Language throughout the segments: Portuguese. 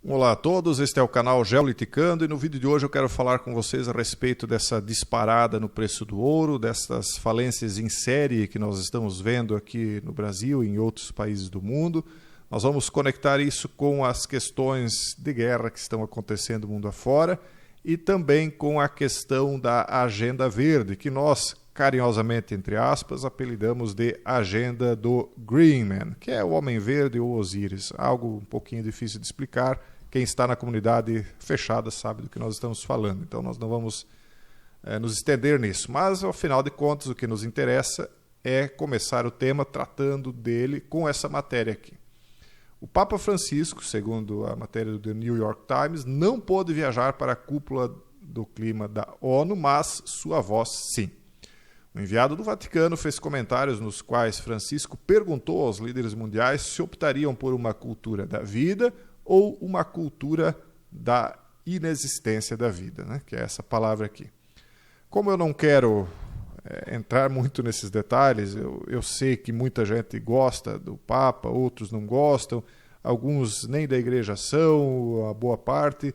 Olá a todos, este é o canal Geoliticando e no vídeo de hoje eu quero falar com vocês a respeito dessa disparada no preço do ouro, dessas falências em série que nós estamos vendo aqui no Brasil e em outros países do mundo. Nós vamos conectar isso com as questões de guerra que estão acontecendo mundo afora e também com a questão da Agenda Verde, que nós, carinhosamente, entre aspas, apelidamos de Agenda do Green Man, que é o Homem Verde ou Osíris, algo um pouquinho difícil de explicar. Quem está na comunidade fechada sabe do que nós estamos falando, então nós não vamos nos estender nisso. Mas, ao final de contas, o que nos interessa é começar o tema tratando dele com essa matéria aqui. O Papa Francisco, segundo a matéria do The New York Times, não pôde viajar para a cúpula do clima da ONU, mas sua voz sim. O enviado do Vaticano fez comentários nos quais Francisco perguntou aos líderes mundiais se optariam por uma cultura da vida ou uma cultura da inexistência da vida, né? Que é essa palavra aqui. Como eu não quero entrar muito nesses detalhes, eu sei que muita gente gosta do Papa, outros não gostam, alguns nem da igreja são, a boa parte,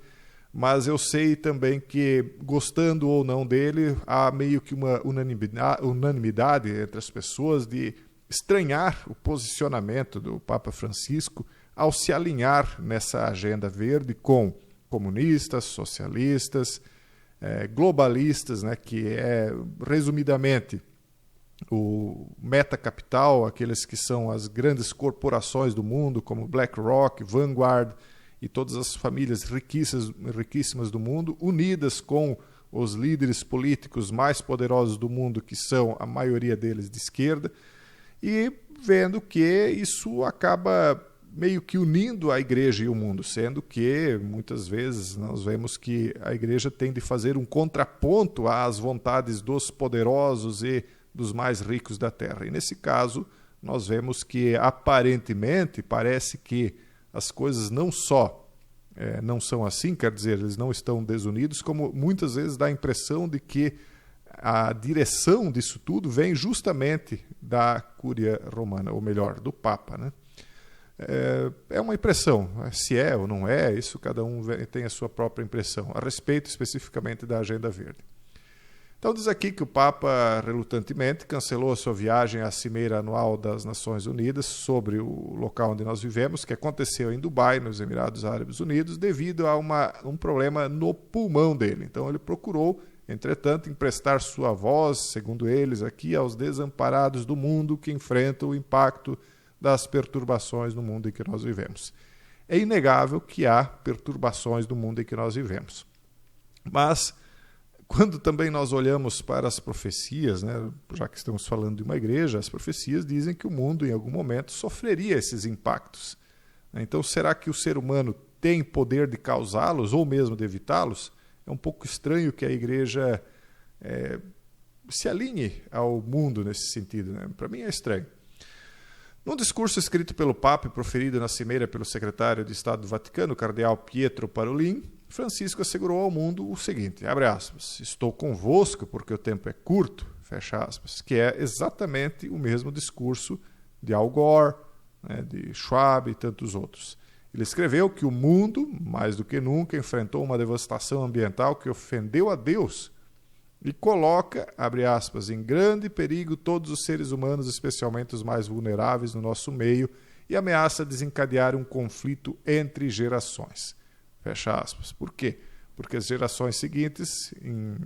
mas eu sei também que, gostando ou não dele, há meio que uma unanimidade entre as pessoas de estranhar o posicionamento do Papa Francisco ao se alinhar nessa agenda verde com comunistas, socialistas, globalistas, né, que é, resumidamente, o metacapital, aqueles que são as grandes corporações do mundo, como BlackRock, Vanguard e todas as famílias riquíssimas do mundo, unidas com os líderes políticos mais poderosos do mundo, que são a maioria deles de esquerda, e vendo que isso acaba meio que unindo a igreja e o mundo, sendo que muitas vezes nós vemos que a igreja tem de fazer um contraponto às vontades dos poderosos e dos mais ricos da terra. E nesse caso, nós vemos que aparentemente parece que as coisas não só não são assim, quer dizer, eles não estão desunidos, como muitas vezes dá a impressão de que a direção disso tudo vem justamente da Cúria Romana, ou melhor, do Papa, né? É uma impressão, se é ou não é, isso cada um tem a sua própria impressão, a respeito especificamente da Agenda Verde. Então diz aqui que o Papa, relutantemente, cancelou a sua viagem à Cimeira Anual das Nações Unidas sobre o local onde nós vivemos, que aconteceu em Dubai, nos Emirados Árabes Unidos, devido a um problema no pulmão dele. Então ele procurou, entretanto, emprestar sua voz, segundo eles aqui, aos desamparados do mundo que enfrentam o impacto das perturbações no mundo em que nós vivemos. É inegável que há perturbações no mundo em que nós vivemos. Mas, quando também nós olhamos para as profecias, né, já que estamos falando de uma igreja, as profecias dizem que o mundo, em algum momento, sofreria esses impactos. Então, será que o ser humano tem poder de causá-los ou mesmo de evitá-los? É um pouco estranho que a igreja se alinhe ao mundo nesse sentido, né? Para mim é estranho. Num discurso escrito pelo Papa e proferido na Cimeira pelo secretário de Estado do Vaticano, o cardeal Pietro Parolin, Francisco assegurou ao mundo o seguinte, abre aspas, estou convosco porque o tempo é curto, fecha aspas, que é exatamente o mesmo discurso de Al Gore, né, de Schwab e tantos outros. Ele escreveu que o mundo, mais do que nunca, enfrentou uma devastação ambiental que ofendeu a Deus e coloca, abre aspas, em grande perigo todos os seres humanos, especialmente os mais vulneráveis no nosso meio, e ameaça desencadear um conflito entre gerações. Fecha aspas. Por quê? Porque as gerações seguintes, em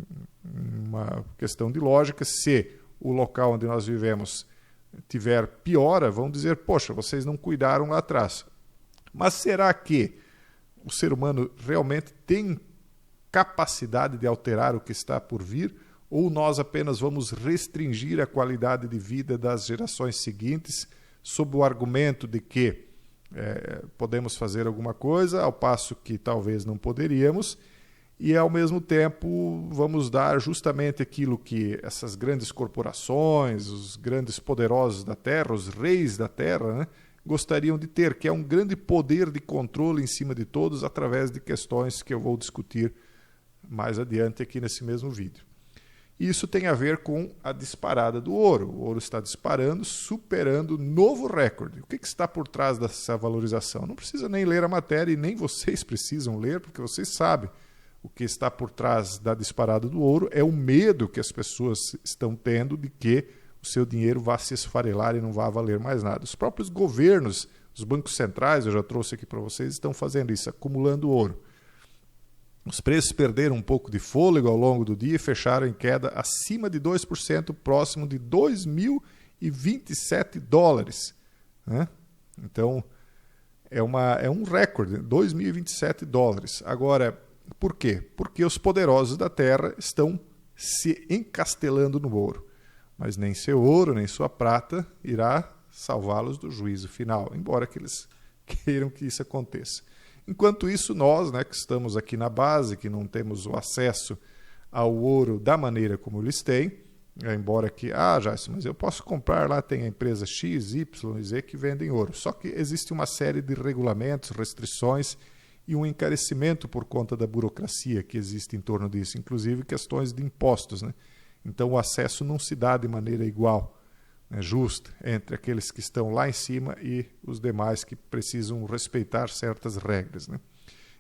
uma questão de lógica, se o local onde nós vivemos tiver piora, vão dizer, poxa, vocês não cuidaram lá atrás. Mas será que o ser humano realmente tem capacidade de alterar o que está por vir, ou nós apenas vamos restringir a qualidade de vida das gerações seguintes sob o argumento de que podemos fazer alguma coisa, ao passo que talvez não poderíamos, e ao mesmo tempo vamos dar justamente aquilo que essas grandes corporações, os grandes poderosos da Terra, os reis da Terra, né, gostariam de ter, que é um grande poder de controle em cima de todos através de questões que eu vou discutir mais adiante aqui nesse mesmo vídeo. E isso tem a ver com a disparada do ouro. O ouro está disparando, superando novo recorde. O que está por trás dessa valorização? Não precisa nem ler a matéria e nem vocês precisam ler, porque vocês sabem. O que está por trás da disparada do ouro é o medo que as pessoas estão tendo de que o seu dinheiro vá se esfarelar e não vá valer mais nada. Os próprios governos, os bancos centrais, eu já trouxe aqui para vocês, estão fazendo isso, acumulando ouro. Os preços perderam um pouco de fôlego ao longo do dia e fecharam em queda acima de 2%, próximo de 2.027 dólares. Né? Então, é um recorde, 2.027 dólares. Agora, por quê? Porque os poderosos da terra estão se encastelando no ouro. Mas nem seu ouro, nem sua prata irá salvá-los do juízo final, embora que eles queiram que isso aconteça. Enquanto isso, nós, né, que estamos aqui na base, que não temos o acesso ao ouro da maneira como eles têm, embora que, Jason, mas eu posso comprar lá, tem a empresa X, Y e Z que vendem ouro. Só que existe uma série de regulamentos, restrições e um encarecimento por conta da burocracia que existe em torno disso, inclusive questões de impostos, né? Então o acesso não se dá de maneira igual, justa, entre aqueles que estão lá em cima e os demais que precisam respeitar certas regras. Né?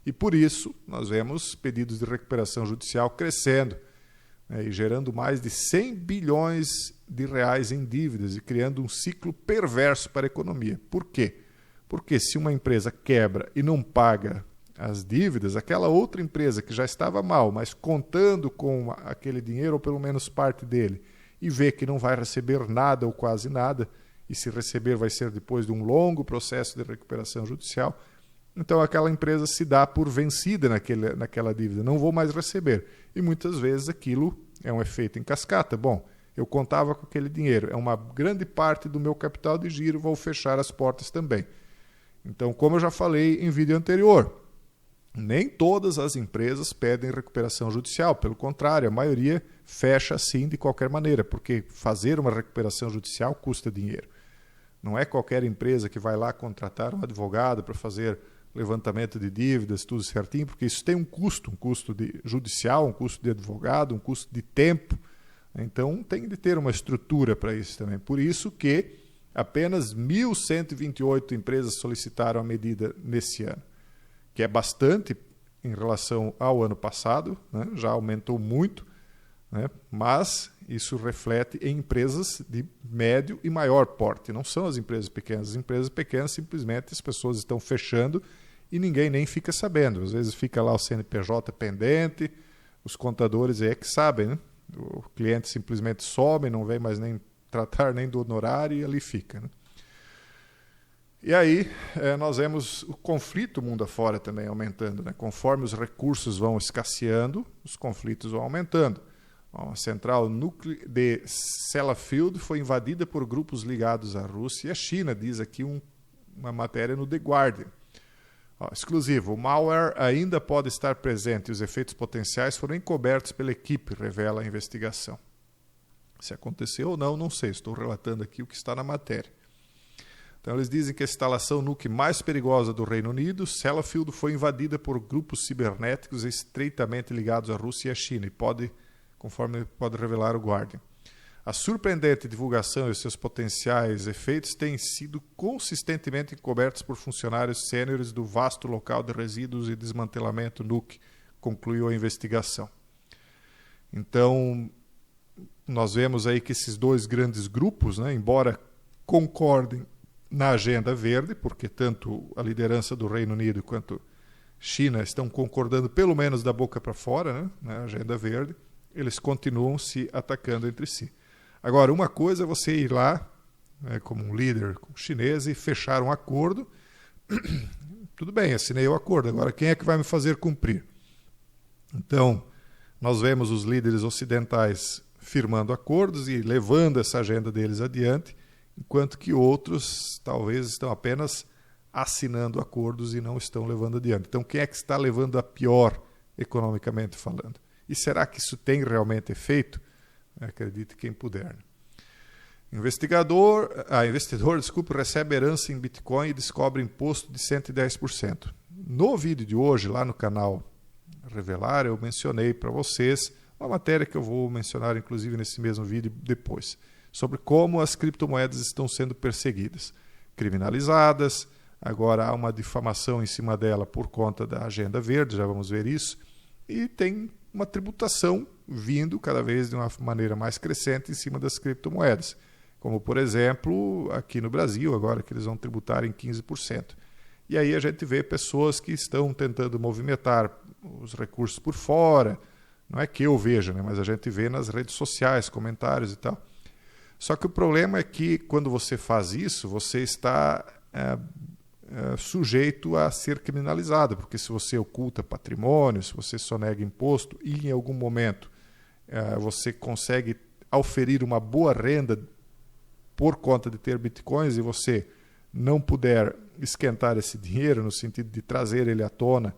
E por isso nós vemos pedidos de recuperação judicial crescendo, e gerando mais de 100 bilhões de reais em dívidas e criando um ciclo perverso para a economia. Por quê? Porque se uma empresa quebra e não paga as dívidas, aquela outra empresa que já estava mal, mas contando com aquele dinheiro, ou pelo menos parte dele, e vê que não vai receber nada ou quase nada, e se receber vai ser depois de um longo processo de recuperação judicial, então aquela empresa se dá por vencida naquela dívida, não vou mais receber. E muitas vezes aquilo é um efeito em cascata. Bom, eu contava com aquele dinheiro, é uma grande parte do meu capital de giro, vou fechar as portas também. Então, como eu já falei em vídeo anterior, nem todas as empresas pedem recuperação judicial, pelo contrário, a maioria fecha assim de qualquer maneira, porque fazer uma recuperação judicial custa dinheiro. Não é qualquer empresa que vai lá contratar um advogado para fazer levantamento de dívidas, tudo certinho, porque isso tem um custo de judicial, um custo de advogado, um custo de tempo. Então tem de ter uma estrutura para isso também. Por isso que apenas 1.128 empresas solicitaram a medida nesse ano, que é bastante em relação ao ano passado, né? Já aumentou muito, né? Mas isso reflete em empresas de médio e maior porte. Não são as empresas pequenas. As empresas pequenas, simplesmente, as pessoas estão fechando e ninguém nem fica sabendo. Às vezes fica lá o CNPJ pendente, os contadores é que sabem, né? O cliente simplesmente some, não vem mais nem tratar nem do honorário e ali fica, né? E aí nós vemos o conflito mundo afora também aumentando, né? Conforme os recursos vão escasseando, os conflitos vão aumentando. A central núcleo de Sellafield foi invadida por grupos ligados à Rússia e à China, diz aqui uma matéria no The Guardian. Exclusivo, o malware ainda pode estar presente e os efeitos potenciais foram encobertos pela equipe, revela a investigação. Se aconteceu ou não, não sei, estou relatando aqui o que está na matéria. Então eles dizem que a instalação nuclear mais perigosa do Reino Unido, Sellafield, foi invadida por grupos cibernéticos estreitamente ligados à Rússia e à China, e conforme pode revelar o Guardian. A surpreendente divulgação e os seus potenciais efeitos têm sido consistentemente encobertos por funcionários sêniores do vasto local de resíduos e desmantelamento nuclear, concluiu a investigação. Então, nós vemos aí que esses dois grandes grupos, né, embora concordem na agenda verde, porque tanto a liderança do Reino Unido quanto China estão concordando pelo menos da boca para fora, né, na agenda verde, eles continuam se atacando entre si. Agora, uma coisa é você ir lá, né, como um líder chinês e fechar um acordo. Tudo bem, assinei o acordo, agora quem é que vai me fazer cumprir? Então, nós vemos os líderes ocidentais firmando acordos e levando essa agenda deles adiante, enquanto que outros talvez estão apenas assinando acordos e não estão levando adiante. Então, quem é que está levando a pior, economicamente falando? E será que isso tem realmente efeito? Acredite quem puder. Investidor recebe herança em Bitcoin e descobre imposto de 110%. No vídeo de hoje, lá no canal Revelar, eu mencionei para vocês Uma matéria que eu vou mencionar, inclusive, nesse mesmo vídeo depois, sobre como as criptomoedas estão sendo perseguidas, criminalizadas. Agora há uma difamação em cima dela por conta da Agenda Verde, já vamos ver isso, e tem uma tributação vindo cada vez de uma maneira mais crescente em cima das criptomoedas, como, por exemplo, aqui no Brasil, agora que eles vão tributar em 15%. E aí a gente vê pessoas que estão tentando movimentar os recursos por fora, não é que eu veja, né, mas a gente vê nas redes sociais, comentários e tal. Só que o problema é que quando você faz isso, você está sujeito a ser criminalizado, porque se você oculta patrimônio, se você sonega imposto e em algum momento você consegue auferir uma boa renda por conta de ter bitcoins e você não puder esquentar esse dinheiro, no sentido de trazer ele à tona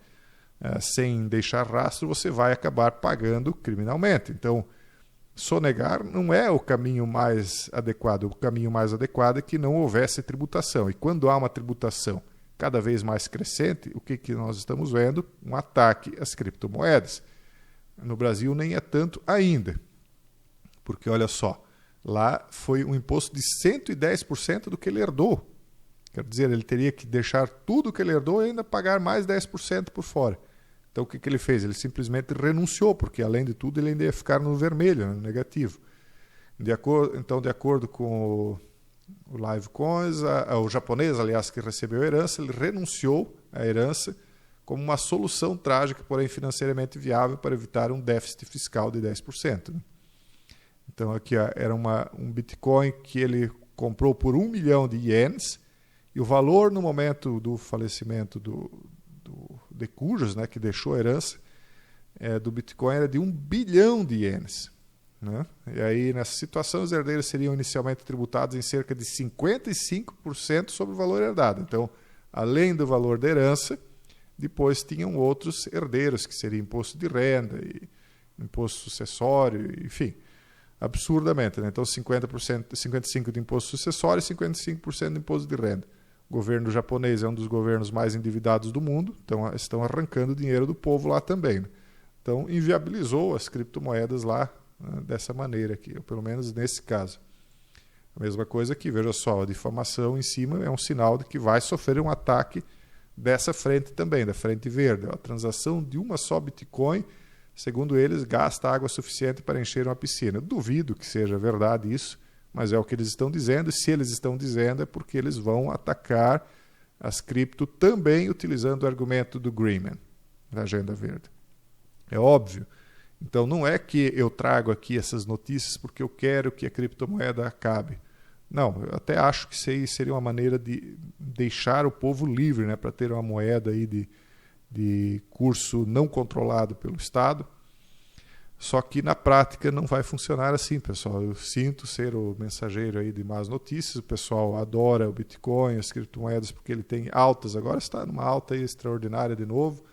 sem deixar rastro, você vai acabar pagando criminalmente. Então, sonegar não é o caminho mais adequado. O caminho mais adequado é que não houvesse tributação. E quando há uma tributação cada vez mais crescente, o que nós estamos vendo? Um ataque às criptomoedas. No Brasil nem é tanto ainda, porque olha só, lá foi um imposto de 110% do que ele herdou. Quer dizer, ele teria que deixar tudo que ele herdou e ainda pagar mais 10% por fora. Então o que ele fez? Ele simplesmente renunciou, porque além de tudo ele ainda ia ficar no vermelho, no negativo. De acordo com o Livecoins, o japonês, aliás, que recebeu a herança, ele renunciou à herança como uma solução trágica, porém financeiramente viável, para evitar um déficit fiscal de 10%. Então aqui era um Bitcoin que ele comprou por 1 milhão de ienes, e o valor no momento do falecimento de cujos, né, que deixou a herança do Bitcoin, era de 1 bilhão de ienes. Né? E aí, nessa situação, os herdeiros seriam inicialmente tributados em cerca de 55% sobre o valor herdado. Então, além do valor da herança, depois tinham outros herdeiros, que seria imposto de renda, e imposto sucessório, enfim, absurdamente. Né? Então, 55% de imposto sucessório e 55% de imposto de renda. O governo japonês é um dos governos mais endividados do mundo, então estão arrancando o dinheiro do povo lá também. Né? Então, inviabilizou as criptomoedas lá dessa maneira aqui, ou pelo menos nesse caso. A mesma coisa aqui, veja só, a difamação em cima é um sinal de que vai sofrer um ataque dessa frente também, da frente verde. A transação de uma só Bitcoin, segundo eles, gasta água suficiente para encher uma piscina. Duvido que seja verdade isso, mas é o que eles estão dizendo, e se eles estão dizendo é porque eles vão atacar as cripto também utilizando o argumento do Greenman, da Agenda Verde. É óbvio. Então não é que eu trago aqui essas notícias porque eu quero que a criptomoeda acabe. Não, eu até acho que isso seria uma maneira de deixar o povo livre, né, para ter uma moeda aí de curso não controlado pelo Estado. Só que na prática não vai funcionar assim, pessoal. Eu sinto ser o mensageiro aí de más notícias. O pessoal adora o Bitcoin, as criptomoedas, porque ele tem altas. Agora está numa alta aí extraordinária de novo.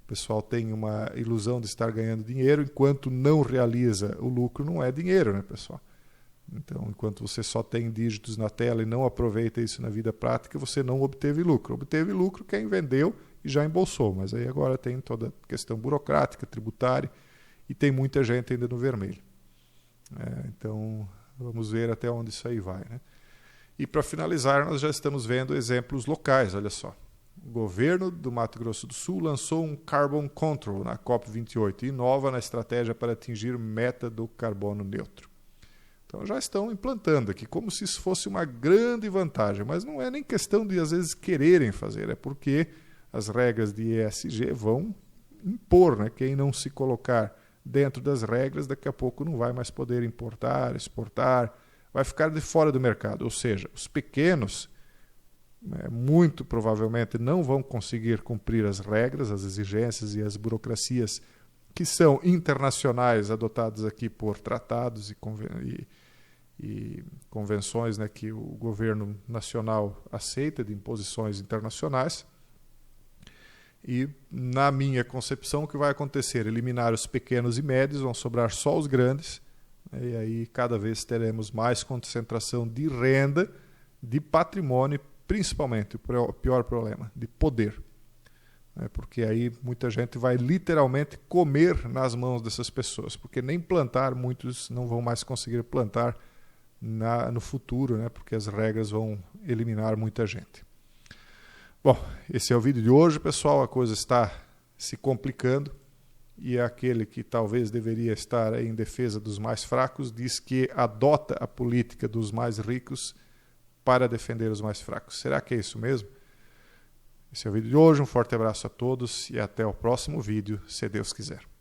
O pessoal tem uma ilusão de estar ganhando dinheiro, enquanto não realiza o lucro, não é dinheiro, né, pessoal? Então, enquanto você só tem dígitos na tela e não aproveita isso na vida prática, você não obteve lucro. Obteve lucro quem vendeu e já embolsou, mas aí agora tem toda a questão burocrática, tributária, e tem muita gente ainda no vermelho. Então, vamos ver até onde isso aí vai. Né? E para finalizar, nós já estamos vendo exemplos locais, olha só. O governo do Mato Grosso do Sul lançou um Carbon Control na COP28 e inova na estratégia para atingir meta do carbono neutro. Então já estão implantando aqui, como se isso fosse uma grande vantagem, mas não é nem questão de às vezes quererem fazer, é porque as regras de ESG vão impor, né? Quem não se colocar dentro das regras, daqui a pouco não vai mais poder importar, exportar, vai ficar de fora do mercado. Ou seja, os pequenos, muito provavelmente, não vão conseguir cumprir as regras, as exigências e as burocracias que são internacionais, adotadas aqui por tratados e convenções, né, que o governo nacional aceita de imposições internacionais. E, na minha concepção, o que vai acontecer? Eliminar os pequenos e médios, vão sobrar só os grandes, né? E aí cada vez teremos mais concentração de renda, de patrimônio, principalmente, o pior problema, de poder. né? Porque aí muita gente vai literalmente comer nas mãos dessas pessoas, porque nem plantar, muitos não vão mais conseguir plantar no futuro, né? Porque as regras vão eliminar muita gente. Bom, esse é o vídeo de hoje, pessoal. A coisa está se complicando e aquele que talvez deveria estar em defesa dos mais fracos diz que adota a política dos mais ricos para defender os mais fracos. Será que é isso mesmo? Esse é o vídeo de hoje. Um forte abraço a todos e até o próximo vídeo, se Deus quiser.